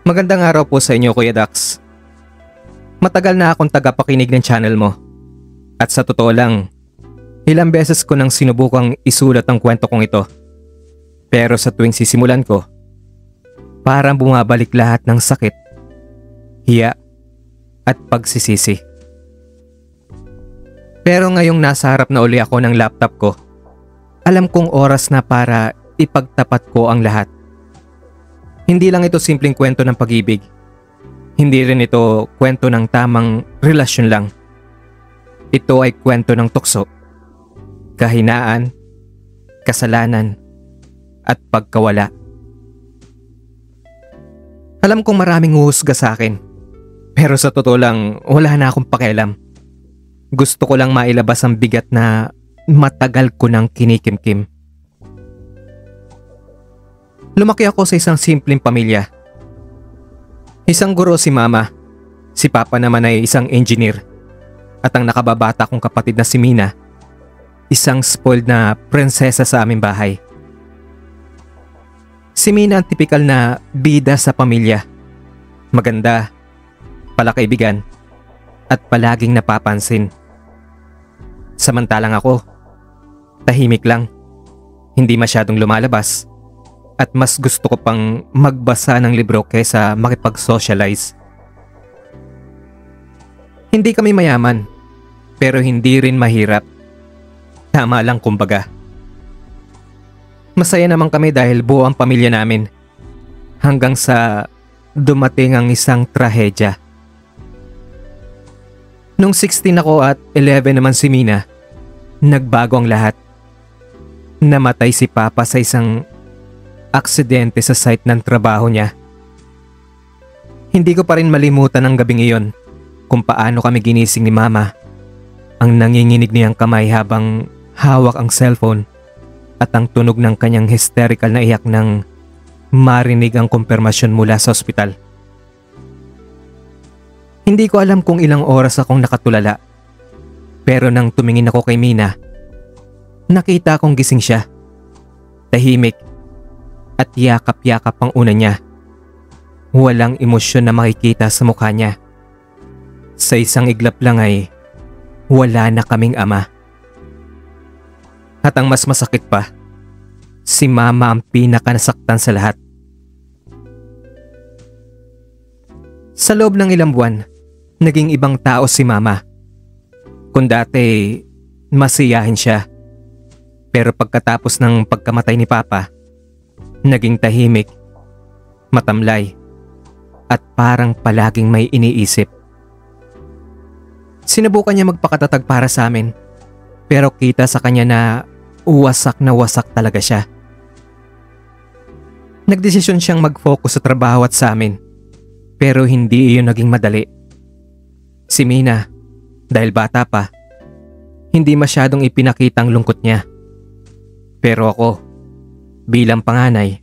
Magandang araw po sa inyo, Kuya Dax. Matagal na akong tagapakinig ng channel mo. At sa totoo lang, ilang beses ko nang sinubukang isulat ang kwento kong ito. Pero sa tuwing sisimulan ko, parang bumabalik lahat ng sakit, hiya, at pagsisisi. Pero ngayong nasa harap na uli ako ng laptop ko, alam kong oras na para ipagtapat ko ang lahat. Hindi lang ito simpleng kwento ng pag-ibig. Hindi rin ito kwento ng tamang relasyon lang. Ito ay kwento ng tukso, kahinaan, kasalanan, at pagkawala. Alam kong maraming huhusga sa akin, pero sa totoo lang wala na akong pakialam. Gusto ko lang mailabas ang bigat na matagal ko nang kinikimkim. Lumaki ako sa isang simpleng pamilya. Isang guro si mama, si papa naman ay isang engineer, at ang nakababata kong kapatid na si Mina, isang spoiled na prinsesa sa aming bahay. Si Mina ang tipikal na bida sa pamilya. Maganda, palakaibigan, at palaging napapansin. Samantalang ako, tahimik lang, hindi masyadong lumalabas, at mas gusto ko pang magbasa ng libro kaysa makipag-socialize. Hindi kami mayaman, pero hindi rin mahirap. Tama lang kumbaga. Masaya naman kami dahil buo ang pamilya namin. Hanggang sa dumating ang isang trahedya. Nung 16 ako at 11 naman si Mina, nagbago ang lahat. Namatay si Papa sa isang aksidente sa site ng trabaho niya. Hindi ko pa rin malimutan ang gabing iyon kung paano kami ginising ni Mama. Ang nanginginig niyang kamay habang hawak ang cellphone at ang tunog ng kanyang hysterical na iyak nang marinig ang kumpirmasyon mula sa ospital. Hindi ko alam kung ilang oras akong nakatulala, pero nang tumingin ako kay Mina, nakita kong gising siya. Tahimik at yakap-yakap ang una niya. Walang emosyon na makikita sa mukha niya. Sa isang iglap lang ay wala na kaming ama. At ang mas masakit pa, si Mama ang pinakanasaktan sa lahat. Sa loob ng ilang buwan, naging ibang tao si Mama. Kung dati, masiyahin siya. Pero pagkatapos ng pagkamatay ni Papa, naging tahimik, matamlay, at parang palaging may iniisip. Sinubukan niya magpakatatag para sa amin, pero kita sa kanya na wasak talaga siya. Nagdesisyon siyang mag-focus sa trabaho at sa amin, pero hindi iyon naging madali. Si Mina, dahil bata pa, hindi masyadong ipinakita ang lungkot niya. Pero ako, bilang panganay,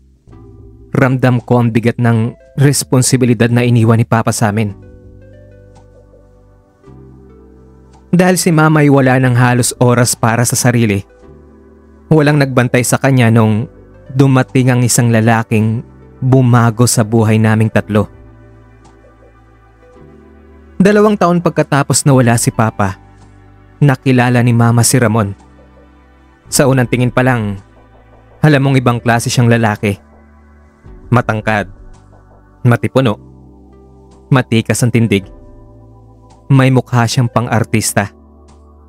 ramdam ko ang bigat ng responsibilidad na iniwan ni Papa sa amin. Dahil si Mama ay wala ng halos oras para sa sarili, walang nagbantay sa kanya nung dumating ang isang lalaking bumago sa buhay naming tatlo. 2 taon pagkatapos na wala si Papa, nakilala ni Mama si Ramon. Sa unang tingin pa lang, alam mong ibang klase siyang lalaki. Matangkad, matipuno, matikas ang tindig. May mukha siyang pang-artista.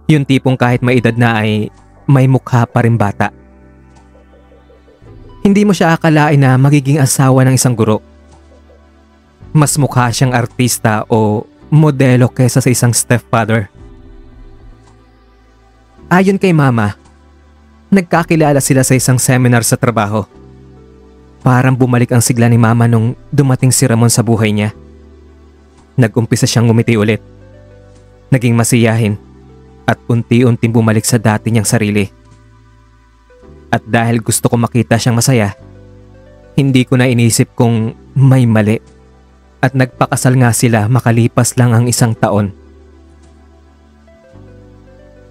Yung tipong kahit may edad na ay may mukha pa rin bata. Hindi mo siya akalain na magiging asawa ng isang guro. Mas mukha siyang artista o modelo kaysa sa isang stepfather. Ayon kay Mama, nagkakilala sila sa isang seminar sa trabaho. Parang bumalik ang sigla ni Mama nung dumating si Ramon sa buhay niya. Nag-umpisa siyang ngumiti ulit. Naging masiyahin at unti-unting bumalik sa dati niyang sarili. At dahil gusto ko makita siyang masaya, hindi ko na inisip kung may mali. At nagpakasal nga sila makalipas lang ang 1 taon.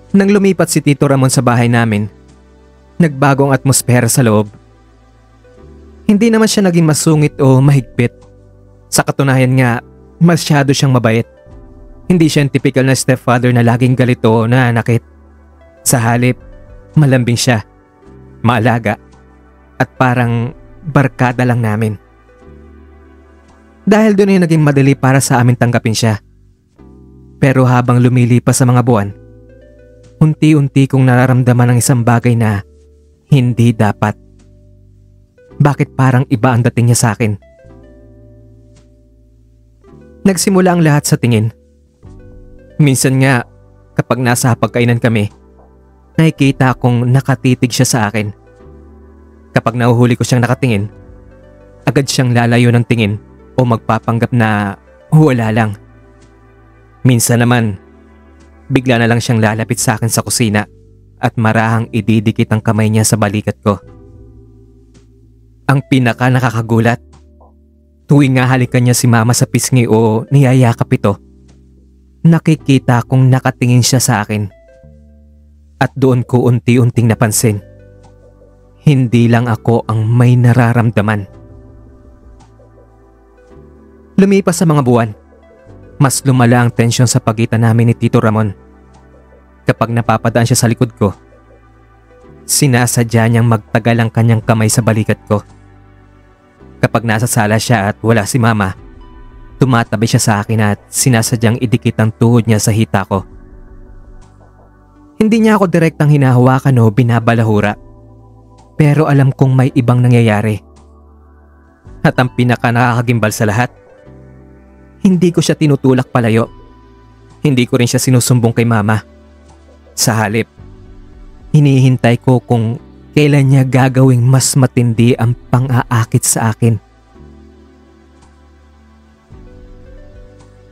Nang lumipat si Tito Ramon sa bahay namin, nagbago ang atmosfera sa loob. Hindi naman siya naging masungit o mahigpit. Sa katunayan nga, masyado siyang mabait. Hindi siya ang typical na stepfather na laging galito o nananakit. Sa halip, malambing siya, maalaga, at parang barkada lang namin. Dahil doon ay naging madali para sa amin tanggapin siya. Pero habang lumilipas sa mga buwan, unti-unti kong nararamdaman ang isang bagay na hindi dapat. Bakit parang iba ang dating niya sa akin? Nagsimula ang lahat sa tingin. Minsan nga, kapag nasa hapagkainan kami, nakikita akong nakatitig siya sa akin. Kapag nahuhuli ko siyang nakatingin, agad siyang lalayo ng tingin o magpapanggap na wala lang. Minsan naman, bigla na lang siyang lalapit sa akin sa kusina at marahang ididikit ang kamay niya sa balikat ko. Ang pinaka nakakagulat, tuwing nga halikan niya si mama sa pisngi o niyayakap ito, nakikita kong nakatingin siya sa akin. At doon ko unti-unting napansin, hindi lang ako ang may nararamdaman. Lumipas sa mga buwan, mas lumala ang tensyon sa pagitan namin ni Tito Ramon. Kapag napapadaan siya sa likod ko, sinasadya niyang magtagal ang kanyang kamay sa balikat ko. Kapag nasa sala siya at wala si mama, tumatabi siya sa akin at sinasadyang idikit ang tuhod niya sa hita ko. Hindi niya ako direktang hinahawakan o binabalahura, pero alam kong may ibang nangyayari. At ang pinaka nakakagimbal sa lahat, hindi ko siya tinutulak palayo. Hindi ko rin siya sinusumbong kay mama. Sa halip, hinihintay ko kung kailan niya gagawing mas matindi ang pang-aakit sa akin.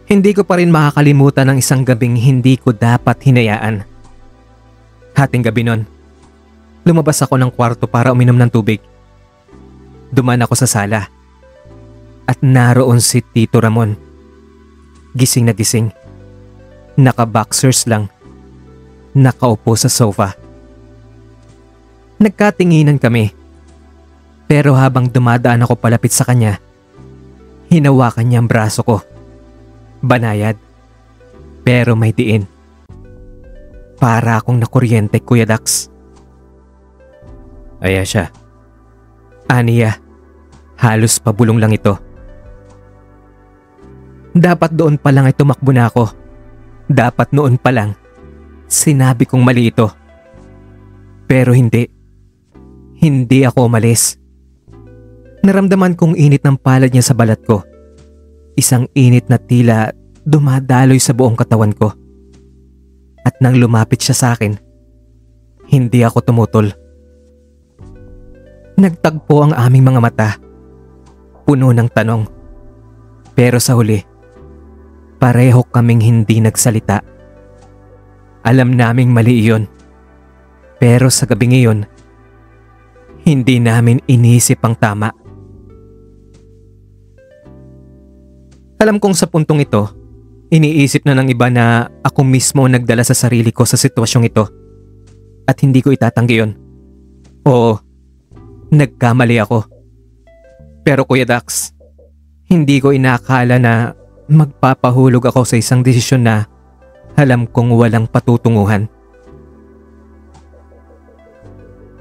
Hindi ko pa rin makakalimutan ang isang gabing hindi ko dapat hinayaan. Hating gabi nun, lumabas ako ng kwarto para uminom ng tubig. Dumaan ako sa sala at naroon si Tito Ramon. Gising na gising, naka-boxers lang, nakaupo sa sofa. Nagkatinginan kami, pero habang dumadaan ako palapit sa kanya, hinawakan niya ang braso ko. Banayad, pero may diin. Para akong nakuryente, Kuya Dax. Aya siya. Aniya, halos pabulong lang ito. Dapat doon pa lang ay tumakbo na ako. Dapat noon pa lang sinabi kong mali ito. Pero hindi. Hindi ako umalis. Naramdaman kong init ng palad niya sa balat ko. Isang init na tila dumadaloy sa buong katawan ko. At nang lumapit siya sa akin, hindi ako tumutol. Nagtagpo ang aming mga mata. Puno ng tanong. Pero sa huli, pareho kaming hindi nagsalita. Alam naming mali iyon. Pero sa gabi ngayon, hindi namin inisip ang tama. Alam kong sa puntong ito, iniisip na ng iba na ako mismo ang nagdala sa sarili ko sa sitwasyong ito. At hindi ko itatanggi yun. Oo, nagkamali ako. Pero Kuya Dax, hindi ko inakala na magpapahulog ako sa isang desisyon na alam kong walang patutunguhan.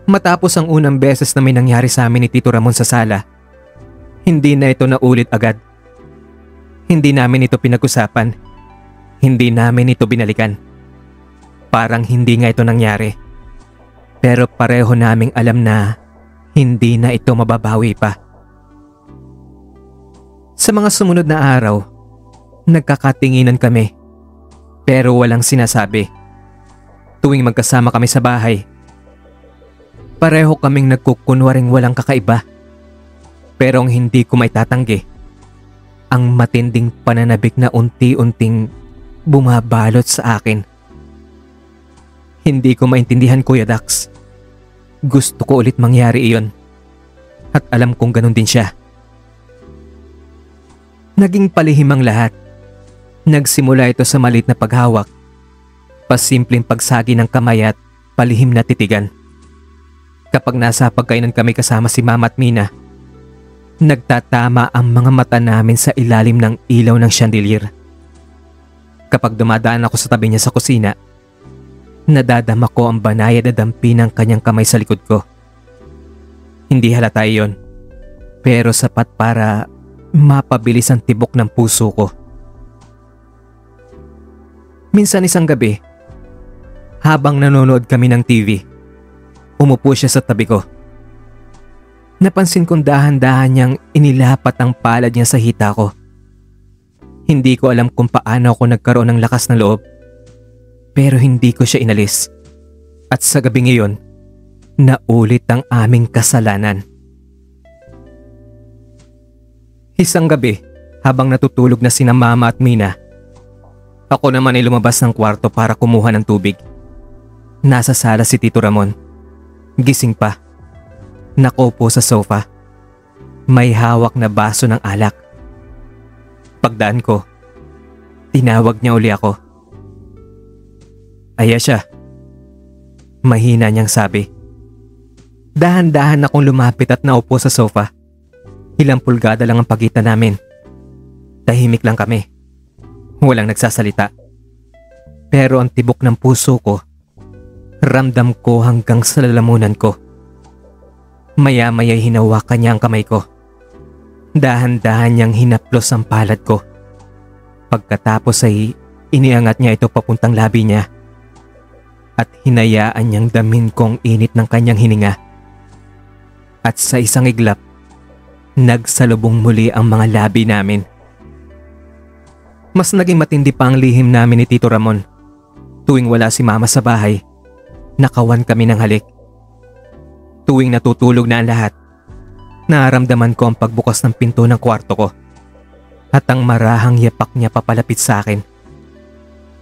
Matapos ang unang beses na may nangyari sa amin ni Tito Ramon sa sala, hindi na ito naulit agad. Hindi namin ito pinag-usapan. Hindi namin ito binalikan. Parang hindi nga ito nangyari. Pero pareho naming alam na hindi na ito mababawi pa. Sa mga sumunod na araw, nagkakatinginan kami. Pero walang sinasabi. Tuwing magkasama kami sa bahay, pareho kaming nagkukunwaring walang kakaiba. Pero ang hindi ko maitatanggi, ang matinding pananabik na unti-unting bumabalot sa akin. Hindi ko maintindihan, Kuya Dax. Gusto ko ulit mangyari iyon. At alam kong ganun din siya. Naging palihim ang lahat. Nagsimula ito sa maliit na paghawak, pasimpleng pagsagi ng kamay at palihim na titigan. Kapag nasa pagkainan kami kasama si Mama at Mina, nagtatama ang mga mata namin sa ilalim ng ilaw ng chandelier. Kapag dumadaan ako sa tabi niya sa kusina, nadadama ko ang banayad na dampi ng kanyang kamay sa likod ko. Hindi halata iyon, pero sapat para mapabilis ang tibok ng puso ko. Minsan isang gabi, habang nanonood kami ng TV, umupo siya sa tabi ko. Napansin kong dahan-dahan niyang inilapat ang palad niya sa hita ko. Hindi ko alam kung paano ako nagkaroon ng lakas ng loob, pero hindi ko siya inalis. At sa gabi ngayon, naulit ang aming kasalanan. Isang gabi, habang natutulog na sina Mama at Mina, ako naman ay lumabas ng kwarto para kumuha ng tubig. Nasa sala si Tito Ramon. Gising pa. Nakaupo sa sofa. May hawak na baso ng alak. Pagdaan ko, tinawag niya uli ako. "Aya siya." Mahina niyang sabi. Dahan-dahan akong lumapit at naupo sa sofa. Ilang pulgada lang ang pagitan namin. Tahimik lang kami. Walang nagsasalita. Pero ang tibok ng puso ko, ramdam ko hanggang sa lalamunan ko. Maya-maya'y hinawakan niya ang kamay ko. Dahan-dahan niyang hinaplos ang palad ko. Pagkatapos ay iniangat niya ito papuntang labi niya. At hinayaan niyang damin ko ang init ng kanyang hininga. At sa isang iglap, nagsalubong muli ang mga labi namin. Mas naging matindi pa ang lihim namin ni Tito Ramon. Tuwing wala si Mama sa bahay, nakawan kami ng halik. Tuwing natutulog na ang lahat, nararamdaman ko ang pagbukas ng pinto ng kwarto ko at ang marahang yapak niya papalapit sa akin.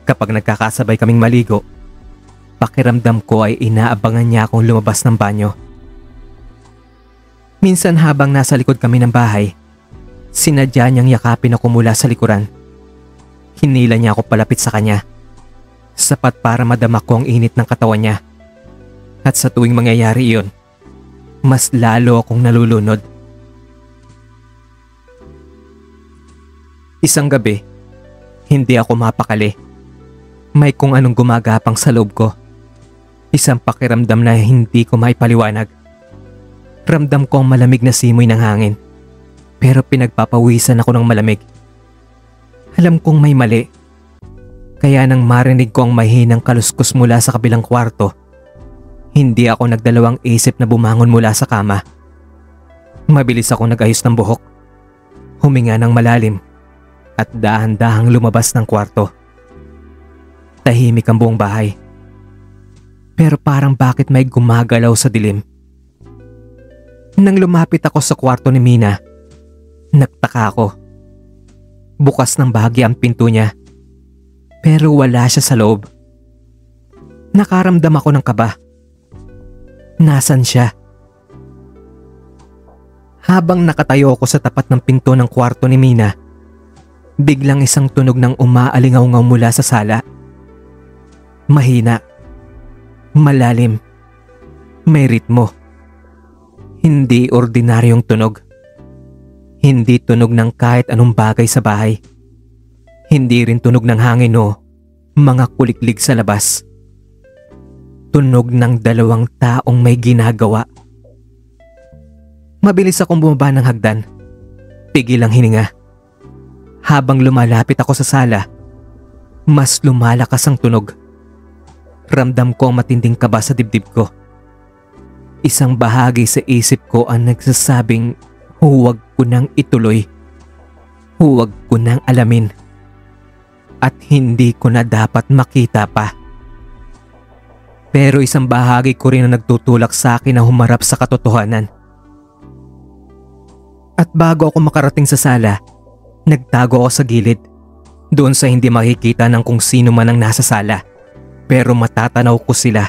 Kapag nagkakasabay kaming maligo, pakiramdam ko ay inaabangan niya akong lumabas ng banyo. Minsan habang nasa likod kami ng bahay, sinadya niyang yakapin ako mula sa likuran. Hinila niya ako palapit sa kanya, sapat para madama ko ang init ng katawan niya. At sa tuwing mangyayari iyon, mas lalo akong nalulunod. Isang gabi, hindi ako mapakali. May kung anong gumagapang sa loob ko. Isang pakiramdam na hindi ko maipaliwanag. Ramdam ko ang malamig na simoy ng hangin, pero pinagpapawisan ako ng malamig. Alam kong may mali. Kaya nang marinig ko ang mahinang kaluskos mula sa kabilang kwarto, hindi ako nagdalawang isip na bumangon mula sa kama. Mabilis ako nag-ayos ng buhok, huminga ng malalim at dahan-dahang lumabas ng kwarto. Tahimik ang buong bahay. Pero parang bakit may gumagalaw sa dilim. Nang lumapit ako sa kwarto ni Mina, nagtaka ako. Bukas ng bahagya ang pinto niya, pero wala siya sa loob. Nakaramdam ako ng kaba. Nasaan siya? Habang nakatayo ako sa tapat ng pinto ng kwarto ni Mina, biglang isang tunog ng umaalingaw-ngaw mula sa sala. Mahina, malalim, may ritmo. Hindi ordinaryong tunog. Hindi tunog ng kahit anong bagay sa bahay. Hindi rin tunog ng hangin o mga kuliklig sa labas. Tunog ng dalawang taong may ginagawa. Mabilis akong bumaba ng hagdan. Pigil ang hininga. Habang lumalapit ako sa sala, mas lumalakas ang tunog. Ramdam ko ang matinding kaba sa dibdib ko. Isang bahagi sa isip ko ang nagsasabing huwag ko nang ituloy. Huwag ko nang alamin. At hindi ko na dapat makita pa. Pero isang bahagi ko rin na nagtutulak sa akin na humarap sa katotohanan. At bago ako makarating sa sala, nagtago ako sa gilid. Doon sa hindi makikita ng kung sino man ang nasa sala. Pero matatanaw ko sila.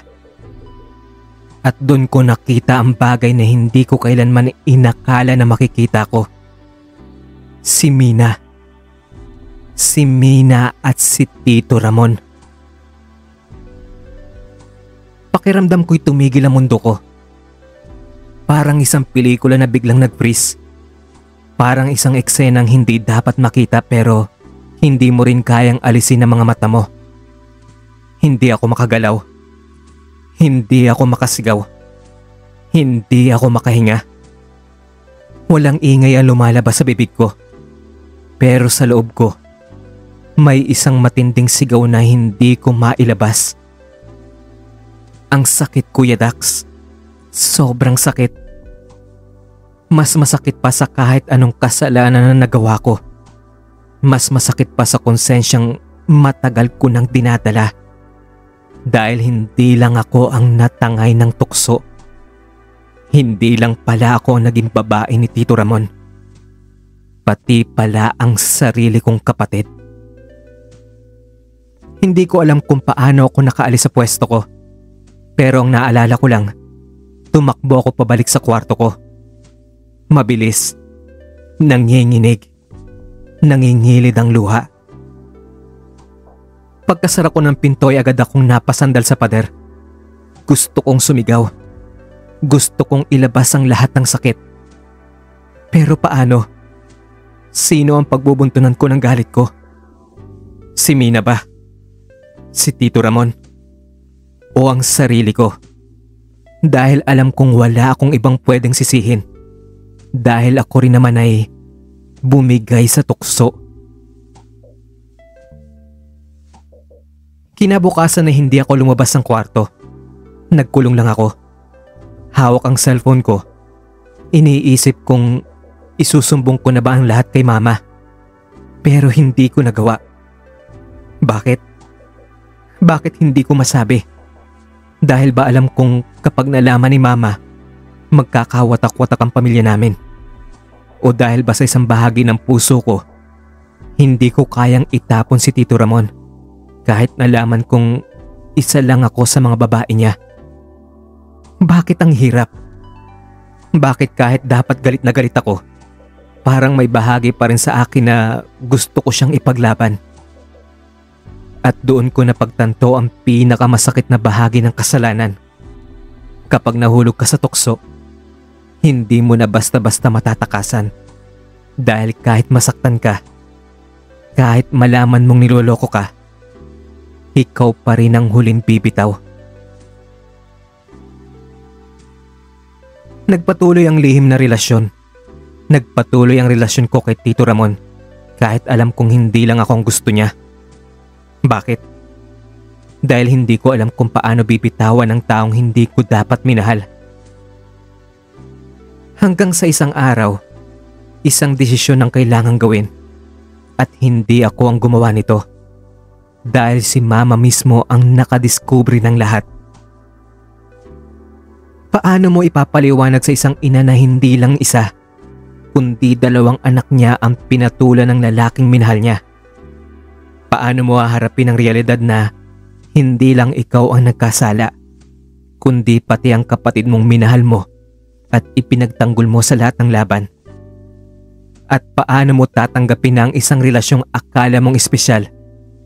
At doon ko nakita ang bagay na hindi ko kailanman inakala na makikita ko. Si Mina. Si Mina at si Tito Ramon. Pakiramdam ko'y tumigil ang mundo ko. Parang isang pelikula na biglang nag-freeze. Parang isang eksenang hindi dapat makita pero hindi mo rin kayang alisin ang mga mata mo. Hindi ako makagalaw. Hindi ako makasigaw. Hindi ako makahinga. Walang ingay ang lumalabas sa bibig ko. Pero sa loob ko, may isang matinding sigaw na hindi ko mailabas. Ang sakit, Kuya Dax. Sobrang sakit. Mas masakit pa sa kahit anong kasalanan na nagawa ko. Mas masakit pa sa konsensyang matagal ko nang dinadala. Dahil hindi lang ako ang natangay ng tukso. Hindi lang pala ako ang naging babae ni Tito Ramon. Pati pala ang sarili kong kapatid. Hindi ko alam kung paano ako nakaalis sa pwesto ko. Pero ang naalala ko lang, tumakbo ako pabalik sa kwarto ko. Mabilis. Nanginginig. Nangingilid ang luha. Pagkasara ko ng pinto ay agad akong napasandal sa pader. Gusto kong sumigaw. Gusto kong ilabas ang lahat ng sakit. Pero paano? Sino ang pagbubuntunan ko ng galit ko? Si Mina ba? Si Tito Ramon? O ang sarili ko? Dahil alam kong wala akong ibang pwedeng sisihin. Dahil ako rin naman ay bumigay sa tukso. Kinabukasan na hindi ako lumabas ng kwarto. Nagkulong lang ako. Hawak ang cellphone ko. Iniisip kong isusumbong ko na ba ang lahat kay Mama. Pero hindi ko nagawa. Bakit? Bakit hindi ko masabi? Dahil ba alam kong kapag nalaman ni Mama, magkakawatak-watak ang pamilya namin? O dahil ba sa isang bahagi ng puso ko, hindi ko kayang itapon si Tito Ramon kahit nalaman kong isa lang ako sa mga babae niya? Bakit ang hirap? Bakit kahit dapat galit na galit ako, parang may bahagi pa rin sa akin na gusto ko siyang ipaglaban? At doon ko napagtanto ang pinakamasakit na bahagi ng kasalanan. Kapag nahulog ka sa tukso, hindi mo na basta-basta matatakasan. Dahil kahit masaktan ka, kahit malaman mong niloloko ka, ikaw pa rin ang huling bibitaw. Nagpatuloy ang lihim na relasyon. Nagpatuloy ang relasyon ko kay Tito Ramon kahit alam kong hindi lang ako ang gusto niya. Bakit? Dahil hindi ko alam kung paano bibitawan ang taong hindi ko dapat minahal. Hanggang sa isang araw, isang desisyon ang kailangang gawin at hindi ako ang gumawa nito. Dahil si Mama mismo ang nakadiskubre ng lahat. Paano mo ipapaliwanag sa isang ina na hindi lang isa, kundi dalawang anak niya ang pinatulan ng lalaking minahal niya? Paano mo haharapin ang realidad na hindi lang ikaw ang nagkasala, kundi pati ang kapatid mong minahal mo at ipinagtanggol mo sa lahat ng laban? At paano mo tatanggapin na ang isang relasyong akala mong espesyal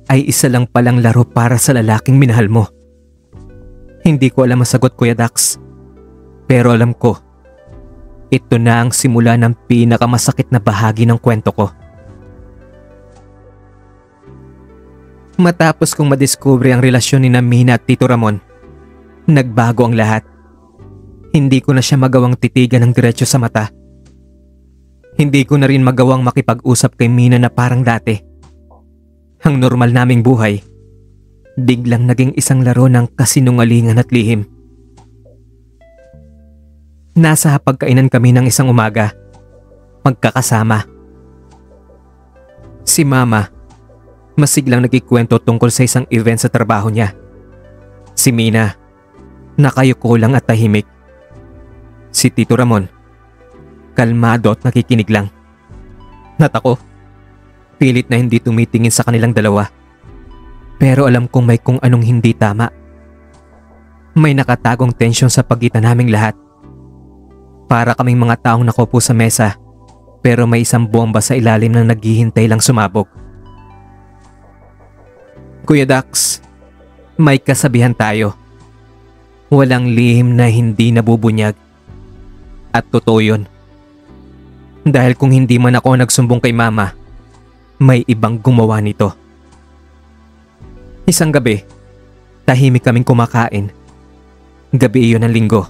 ay isa lang palang laro para sa lalaking minahal mo? Hindi ko alam ang sagot, Kuya Dax. Pero alam ko, ito na ang simula ng pinakamasakit na bahagi ng kwento ko. Matapos kong madiskubre ang relasyon ni Mina at Tito Ramon, nagbago ang lahat. Hindi ko na siya magawang titigan ng diretso sa mata. Hindi ko na rin magawang makipag-usap kay Mina na parang dati. Ang normal naming buhay, biglang naging isang laro ng kasinungalingan at lihim. Nasa hapagkainan kami ng isang umaga, magkakasama. Si Mama, masiglang nagkikwento tungkol sa isang event sa trabaho niya. Si Mina, nakayuko lang at tahimik. Si Tito Ramon, kalmado at nakikinig lang. At ako, pilit na hindi tumitingin sa kanilang dalawa. Pero alam kong may kung anong hindi tama. May nakatagong tensyon sa pagitan naming lahat. Para kaming mga taong nakaupo sa mesa, pero may isang bomba sa ilalim na naghihintay lang sumabog. Kuya Dax, may kasabihan tayo. Walang lihim na hindi nabubunyag. At totoo yun. Dahil kung hindi man ako nagsumbong kay mama, may ibang gumawa nito. Isang gabi, tahimik kaming kumakain. Gabi iyon ng linggo.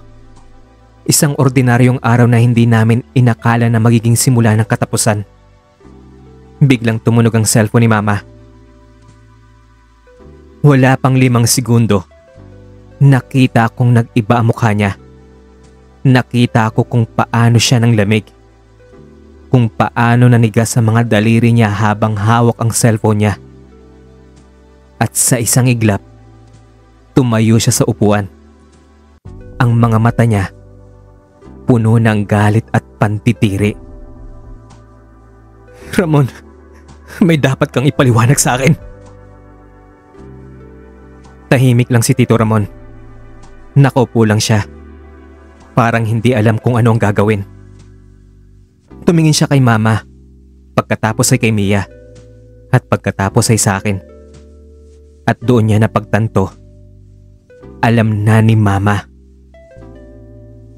Isang ordinaryong araw na hindi namin inakala na magiging simula ng katapusan. Biglang tumunog ang cellphone ni mama. Wala pang 5 segundo. Nakita kong nag-iba ang mukha niya. Nakita ko kung paano siya nang lamig. Kung paano nanigas sa mga daliri niya habang hawak ang cellphone niya. At sa isang iglap, tumayo siya sa upuan. Ang mga mata niya, puno ng galit at pantitiri. Ramon, may dapat kang ipaliwanag sa akin. Tahimik lang si Tito Ramon. Nakaupo lang siya. Parang hindi alam kung ano ang gagawin. Tumingin siya kay mama, pagkatapos ay kay Mia, at pagkatapos ay sa akin. At doon niya napagtanto, alam na ni mama.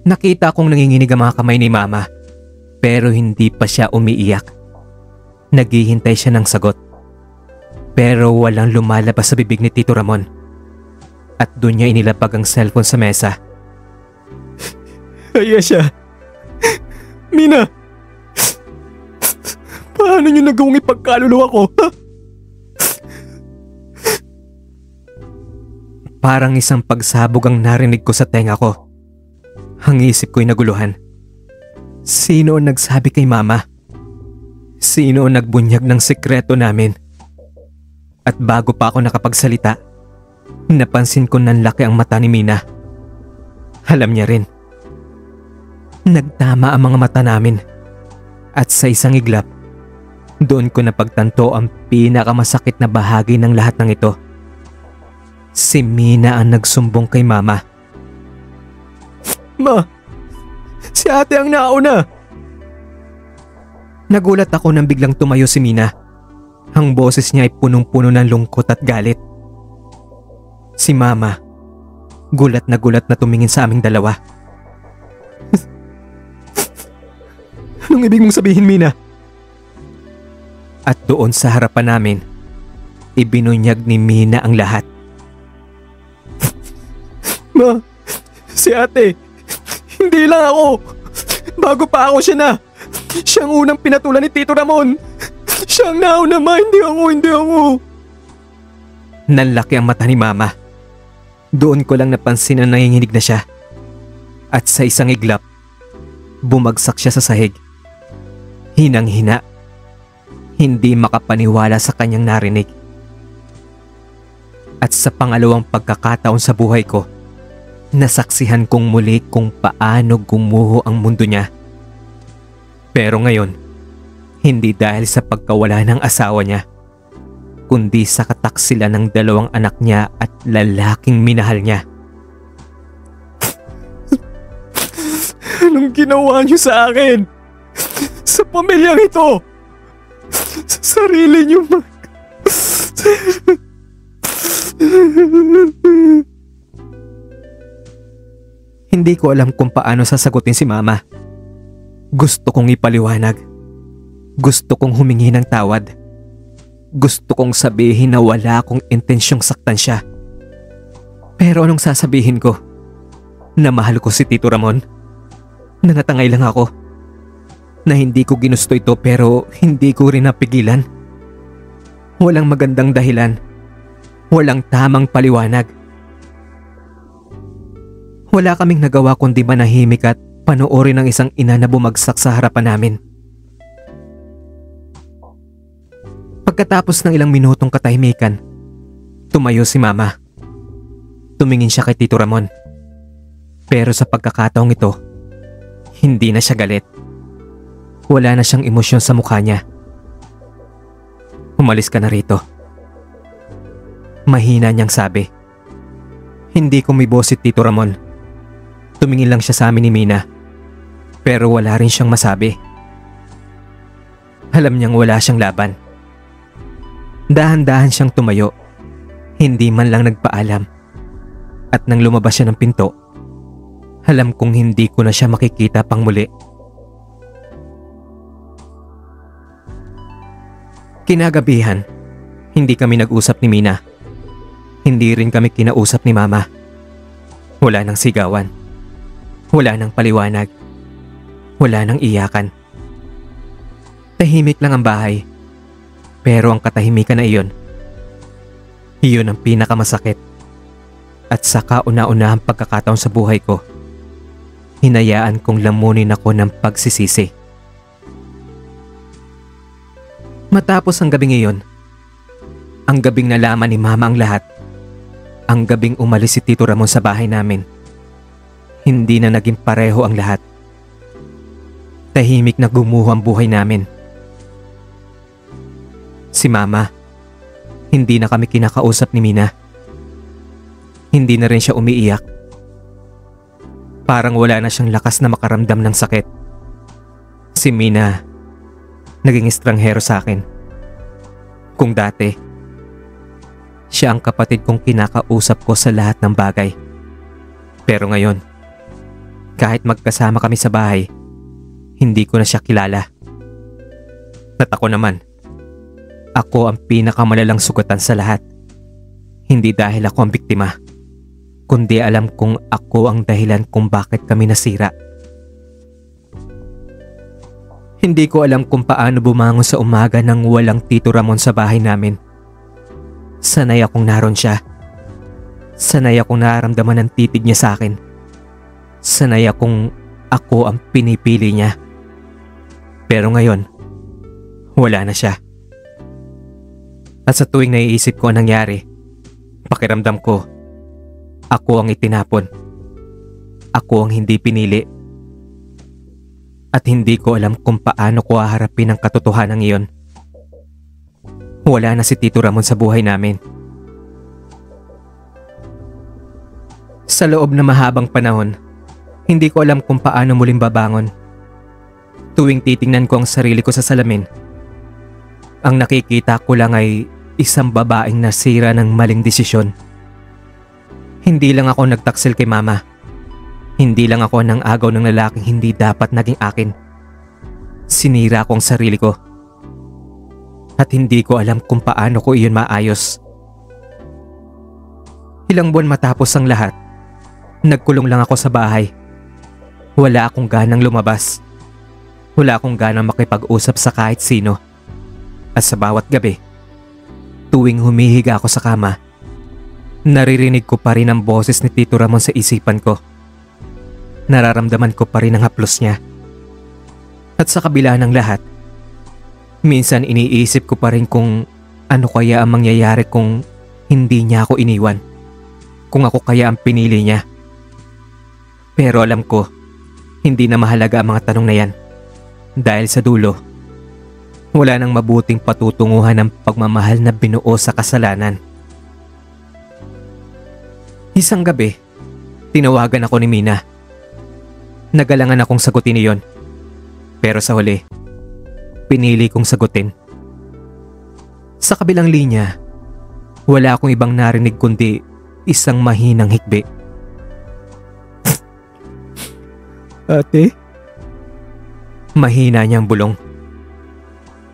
Nakita kong nanginginig ang mga kamay ni mama, pero hindi pa siya umiiyak. Naghihintay siya ng sagot. Pero walang lumalabas sa bibig ni Tito Ramon. At doon niya inilapag ang cellphone sa mesa. Ayesha! Mina! Paano niyo nagawang ipagkaluluwa ko? Ha? Parang isang pagsabog ang narinig ko sa tenga ko. Ang isip ko'y naguluhan. Sino ang nagsabi kay mama? Sino ang nagbunyag ng sekreto namin? At bago pa ako nakapagsalita, napansin ko nanlaki ang mata ni Mina. Alam niya rin. Nagtama ang mga mata namin. At sa isang iglap, doon ko napagtanto ang pinakamasakit na bahagi ng lahat ng ito. Si Mina ang nagsumbong kay mama. Ma, si ate ang nauna. Nagulat ako nang biglang tumayo si Mina. Ang boses niya ay punong-puno ng lungkot at galit. Si mama, gulat na tumingin sa aming dalawa. Anong ibig mong sabihin, Mina? At doon sa harapan namin, ibinunyag ni Mina ang lahat. Ma, si ate, hindi lang ako. Bago pa ako siya na. Siyang unang pinatulan ni Tito Ramon. Siyang nauna, ma, hindi ako. Nanlaki ang mata ni mama. Doon ko lang napansin na nanginginig na siya. At sa isang iglap, bumagsak siya sa sahig. Hinang-hina. Hindi makapaniwala sa kanyang narinig. At sa pangalawang pagkakataon sa buhay ko, nasaksihan kong muli kung paano gumuho ang mundo niya. Pero ngayon, hindi dahil sa pagkawala ng asawa niya, kundi sa kataksilan ng 2 anak niya at lalaking minahal niya. Anong ginawa niyo sa akin? Sa pamilyang ito? Sa sarili niyo, ma. Hindi ko alam kung paano sasagutin si mama. Gusto kong ipaliwanag. Gusto kong humingi ng tawad. Gusto kong sabihin na wala akong intensyong saktan siya. Pero anong sasabihin ko? Na mahal ko si Tito Ramon? Na natangay lang ako? Na hindi ko ginusto ito pero hindi ko rin napigilan? Walang magandang dahilan. Walang tamang paliwanag. Wala kaming nagawa kundi manahimik at panoorin ang isang ina na bumagsak sa harapan namin. Pagkatapos ng ilang minutong katahimikan, tumayo si mama. Tumingin siya kay Tito Ramon. Pero sa pagkakataong ito, hindi na siya galit. Wala na siyang emosyon sa mukha niya. Umalis ka na rito. Mahina niyang sabi. Hindi kumibo si Tito Ramon. Tumingin lang siya sa amin ni Mina. Pero wala rin siyang masabi. Alam niyang wala siyang laban. Dahan-dahan siyang tumayo. Hindi man lang nagpaalam. At nang lumabas siya ng pinto, alam kong hindi ko na siya makikita pang muli. Kinagabihan, hindi kami nag-usap ni Mina. Hindi rin kami kinausap ni Mama. Wala nang sigawan. Wala nang paliwanag. Wala nang iyakan. Tahimik lang ang bahay. Pero ang katahimikan na iyon ang pinakamasakit. At sa kauna-unahang pagkakataon sa buhay ko, hinayaan kong lamunin ako ng pagsisisi. Matapos ang gabing iyon, ang gabing nalaman ni Mama ang lahat, ang gabing umalis si Tito Ramon sa bahay namin, hindi na naging pareho ang lahat. Tahimik na gumuho ang buhay namin. Si Mama, hindi na kami kinakausap ni Mina. Hindi na rin siya umiiyak. Parang wala na siyang lakas na makaramdam ng sakit. Si Mina, naging estranghero sa akin. Kung dati, siya ang kapatid kong kinakausap ko sa lahat ng bagay. Pero ngayon, kahit magkasama kami sa bahay, hindi ko na siya kilala. At ako naman, ako ang pinakamalalang sugatan sa lahat. Hindi dahil ako ang biktima, kundi alam kong ako ang dahilan kung bakit kami nasira. Hindi ko alam kung paano bumangon sa umaga nang walang Tito Ramon sa bahay namin. Sanay akong naroon siya. Sanay akong nararamdaman ng titig niya sa akin. Sanay akong ako ang pinipili niya. Pero ngayon, wala na siya. At sa tuwing naiisip ko ang nangyari, pakiramdam ko, ako ang itinapon. Ako ang hindi pinili. At hindi ko alam kung paano ko haharapin ang katotohanan iyon. Wala na si Tito Ramon sa buhay namin. Sa loob na mahabang panahon, hindi ko alam kung paano muling babangon. Tuwing titingnan ko ang sarili ko sa salamin, ang nakikita ko lang ay isang babaeng nasira ng maling desisyon. Hindi lang ako nagtaksil kay Mama. Hindi lang ako nang agaw ng lalaking hindi dapat naging akin. Sinira ko ang sarili ko. At hindi ko alam kung paano ko iyon maayos. Ilang buwan matapos ang lahat, nagkulong lang ako sa bahay. Wala akong ganang lumabas. Wala akong ganang makipag-usap sa kahit sino. At sa bawat gabi, tuwing humihiga ako sa kama, naririnig ko pa rin ang boses ni Tito Ramon sa isipan ko. Nararamdaman ko pa rin ang haplos niya. At sa kabila ng lahat, minsan iniisip ko pa rin kung ano kaya ang mangyayari kung hindi niya ako iniwan. Kung ako kaya ang pinili niya. Pero alam ko, hindi na mahalaga ang mga tanong na yan. Dahil sa dulo, wala nang mabuting patutunguhan ng pagmamahal na binuo sa kasalanan. Isang gabi, tinawagan ako ni Mina. Nagalangan akong sagutin iyon. Pero sa huli, pinili kong sagutin. Sa kabilang linya, wala akong ibang narinig kundi isang mahinang hikbi. Ate? Mahina niyang bulong.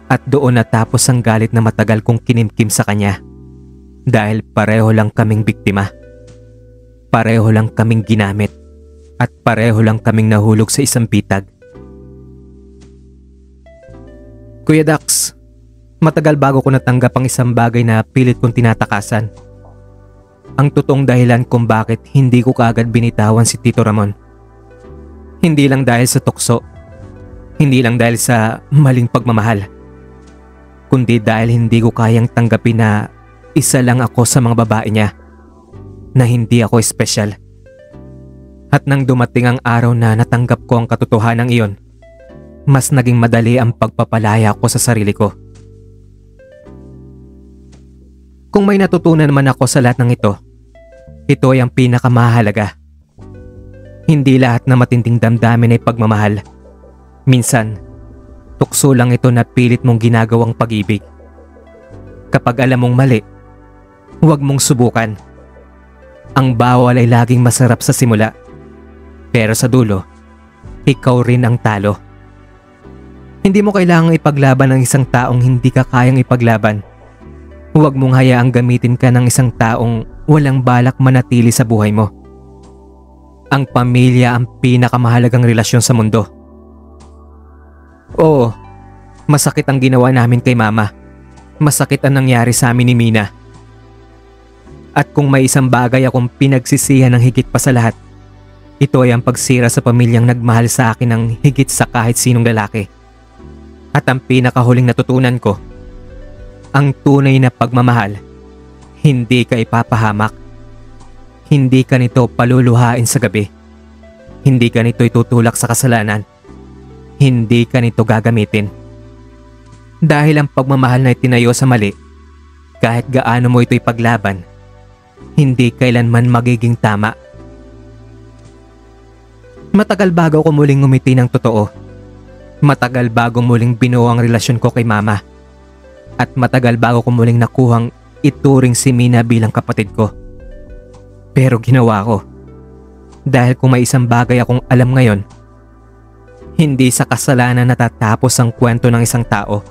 At doon natapos ang galit na matagal kong kinimkim sa kanya. Dahil pareho lang kaming biktima. Pareho lang kaming ginamit. At pareho lang kaming nahulog sa isang pitag. Kuya Dax, matagal bago ko natanggap ang isang bagay na pilit kong tinatakasan. Ang totoong dahilan kung bakit hindi ko kaagad binitawan si Tito Ramon. Hindi lang dahil sa tukso. Hindi lang dahil sa maling pagmamahal. Kundi dahil hindi ko kayang tanggapin na isa lang ako sa mga babae niya. Na hindi ako espesyal. At nang dumating ang araw na natanggap ko ang katotohanan iyon, mas naging madali ang pagpapalaya ko sa sarili ko. Kung may natutunan man ako sa lahat ng ito ay ang pinakamahalaga. Hindi lahat na matinding damdamin ay pagmamahal. Minsan, tukso lang ito na pilit mong ginagawang pag-ibig. Kapag alam mong mali, Huwag mong subukan. Ang bawal ay laging masarap sa simula. Pero sa dulo, ikaw rin ang talo. Hindi mo kailangang ipaglaban ang isang taong hindi ka kayang ipaglaban. Huwag mong hayaang gamitin ka ng isang taong walang balak manatili sa buhay mo. Ang pamilya ang pinakamahalagang relasyon sa mundo. Oo, masakit ang ginawa namin kay Mama. Masakit ang nangyari sa amin ni Mina. At kung may isang bagay akong pinagsisihan ng higit pa sa lahat, ito ay ang pagsira sa pamilyang nagmahal sa akin ng higit sa kahit sinong lalaki. At ang pinakahuling natutunan ko, ang tunay na pagmamahal, hindi ka ipapahamak. Hindi ka nito paluluhain sa gabi. Hindi ka nito itutulak sa kasalanan. Hindi ka nito gagamitin. Dahil ang pagmamahal na itinayo sa mali, kahit gaano mo ito ipaglaban, hindi kailanman magiging tama. Matagal bago ko muling ngumiti ng totoo. Matagal bago muling binuo ang relasyon ko kay Mama. At matagal bago ko muling nakuhang ituring si Mina bilang kapatid ko. Pero ginawa ko. Dahil kung may isang bagay akong alam ngayon, hindi sa kasalanan natatapos ang kwento ng isang tao.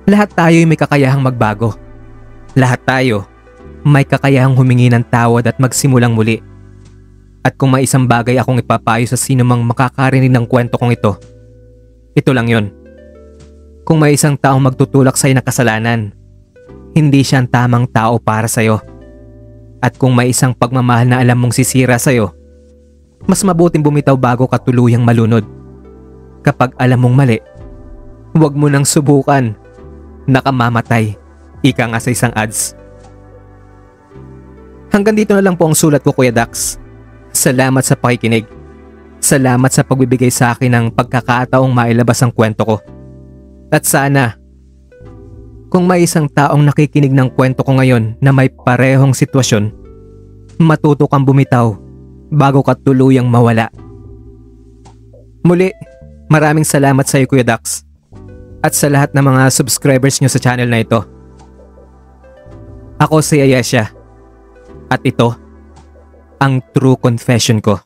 Lahat tayo ay may kakayahang magbago. Lahat tayo may kakayahang humingi ng tawad at magsimulang muli. At kung may isang bagay akong ipapayo sa sino mang makakarinig ng kwento kong ito lang yon. Kung may isang taong magtutulak sa'yo na kasalanan, hindi siya ang tamang tao para sa'yo. At kung may isang pagmamahal na alam mong sisira sa'yo, mas mabuting bumitaw bago ka tuluyang malunod. Kapag alam mong mali, huwag mo nang subukan. Nakamamatay. Ika nga sa isang ads. Hanggang dito na lang po ang sulat ko, Kuya Dax. Salamat sa pakikinig. Salamat sa pagbibigay sa akin ng pagkakataong mailabas ang kwento ko. At sana, kung may isang taong nakikinig ng kwento ko ngayon na may parehong sitwasyon, matuto kang bumitaw bago ka tuluyang mawala. Muli, maraming salamat sa iyo, Kuya Dax. At sa lahat ng mga subscribers nyo sa channel na ito. Ako si Ayesha. At ito, ang true confession ko.